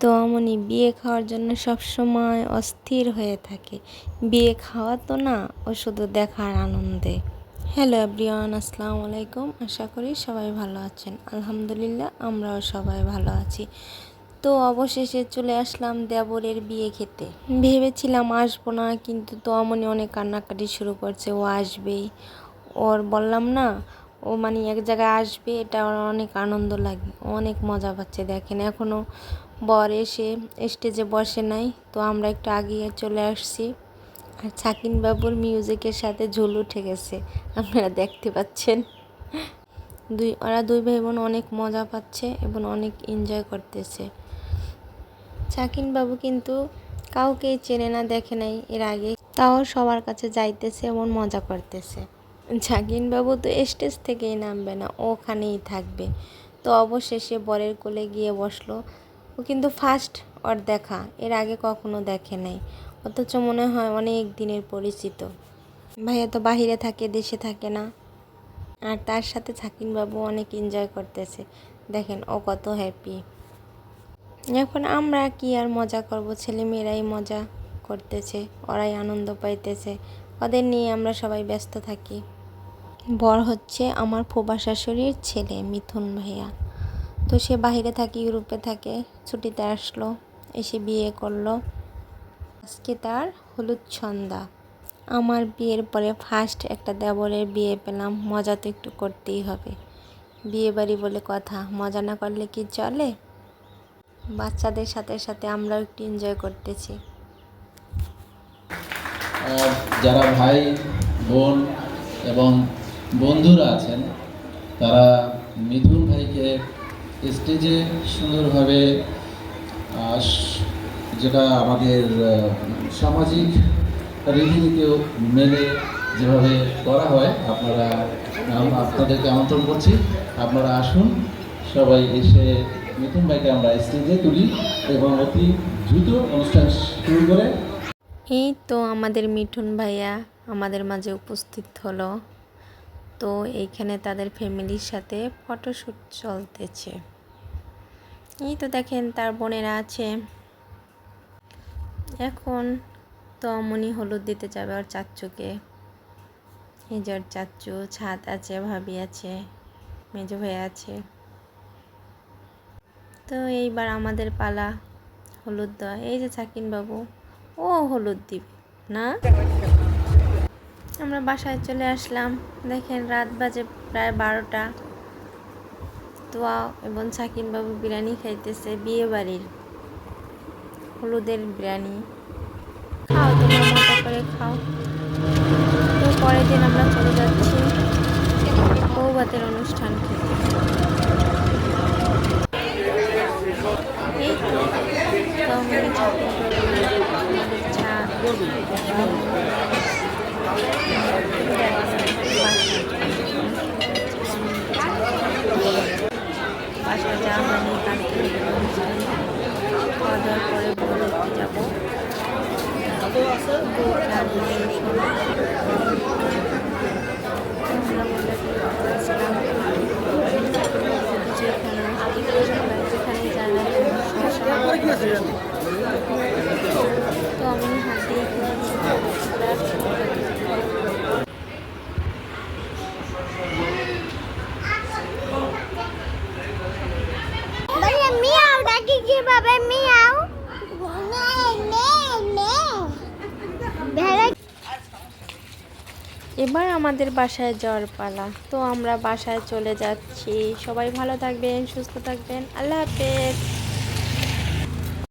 তো অমনি বিয়ে খাওয়ার জন্য সবসময় অস্থির হয়ে থাকে। বিয়ে খাওয়া তো না, ও শুধু দেখার আনন্দে। হ্যালো এভরিওয়ান, আসসালামু আলাইকুম। আশা করি সবাই ভালো আছেন। আলহামদুলিল্লাহ, আমরাও সবাই ভালো আছি। তো অবশেষে চলে আসলাম দেবরের বিয়ে খেতে। ভেবেছিলাম আসবো না, কিন্তু তো অমনি অনেক কান্নাকাটি শুরু করছে, ও আসবেই। ওর বললাম না, ও মানে এক জায়গায় আসবে, এটা ওর অনেক আনন্দ লাগে, অনেক মজা পাচ্ছে। দেখেন এখনও বর এসে স্টেজে বসে নাই, তো আমরা একটু আগিয়ে চলে আসছি। আর ছাকিন বাবুর মিউজিকের সাথে ঝুল উঠে গেছে, আপনারা দেখতে পাচ্ছেন। ওরা দুই ভাই বোন অনেক মজা পাচ্ছে এবং অনেক এনজয় করতেছে। ছাকিন বাবু কিন্তু কাউকেই চেনে না, দেখে নাই এর আগে, তাও সবার কাছে যাইতেছে এবং মজা করতেছে। ছাকিন বাবু তো স্টেজ থেকেই নামবে না, ওখানেই থাকবে। তো অবশেষে বরের কোলে গিয়ে বসলো। ও কিন্তু ফার্স্ট ওর দেখা, এর আগে কখনো দেখে নাই, অথচ মনে হয় অনেক দিনের পরিচিত। ভাইয়া তো বাহিরে থাকে, দেশে থাকে না। আর তার সাথে ছাকিন বাবু অনেক এনজয় করতেছে, দেখেন ও কত হ্যাপি। এখন আমরা কি আর মজা করব, ছেলে মেয়েরাই মজা করতেছে, ওরাই আনন্দ পাইতেছে, ওদের নিয়ে আমরা সবাই ব্যস্ত থাকি। বর হচ্ছে আমার ফুফা শাশুড়ির ছেলে মিথুন ভাইয়া। তো সে বাইরে থাকে, ইউরোপে থাকে, ছুটিতে আসলো, এসে বিয়ে করলো। আজকে তার হলুদ সন্ধ্যা। আমার বিয়ের পরে ফার্স্ট একটা দেবরের বিয়ে পেলাম, মজা তো একটু করতেই হবে। বিয়ে বাড়ি বলে কথা, মজা না করলে কি চলে? বাচ্চাদের সাথে সাথে আমরাও একটু এনজয় করতেছি। যারা ভাই বোন এবং বন্ধুরা আছেন, তারা মিথুন ভাইকে স্টেজে সুন্দরভাবে যেটা আমাদের সামাজিক রীতিনীতিও মেনে যেভাবে করা হয়, আপনাদেরকে আমন্ত্রণ করছি, আপনারা আসুন, সবাই এসে মিথুন ভাইকে আমরা স্টেজে তুলি এবং অতি দ্রুত অনুষ্ঠান শুরু করে। এই তো আমাদের মিঠুন ভাইয়া আমাদের মাঝে উপস্থিত হলো। তো এইখানে তাদের ফ্যামিলির সাথে ফটোশ্যুট চলতেছে। এই তো দেখেন তার বোনেরা আছে। এখন তো অমনি হলুদ দিতে যাবে ওর চাচ্চুকে। এই যে ওর চাচ্চু, ছাদ আছে, ভাবি আছে, মেজো ভাই আছে। তো এইবার আমাদের পালা হলুদ দেওয়া। এই যে ছাকিন বাবু, ও হলুদ দিবে না। আমরা বাসায় চলে আসলাম। দেখেন রাত বাজে প্রায় 12টা। তোয়া এবং ছাকিন বাবু বিরিয়ানি খাইতেছে, বিয়ে বাড়ির হলুদের বিরিয়ানি। খাও, তোমরা মজা করে খাও। তো পরের দিন আমরা চলে যাচ্ছি বৌভাতের অনুষ্ঠান খেতে। এই তো আমাদের ছাদ, বাসায় যাওয়া হয়নি, কালকে খাওয়া দাওয়ার পরে বউ দেখতে যাবো। যেখানে জানা তো আমি হাতে কিভাবে মিয়াও। এবার আমাদের বাসায় যাওয়ার পালা। তো আমরা বাসায় চলে যাচ্ছি। সবাই ভালো থাকবেন, সুস্থ থাকবেন, আল্লাহ হাফেজ।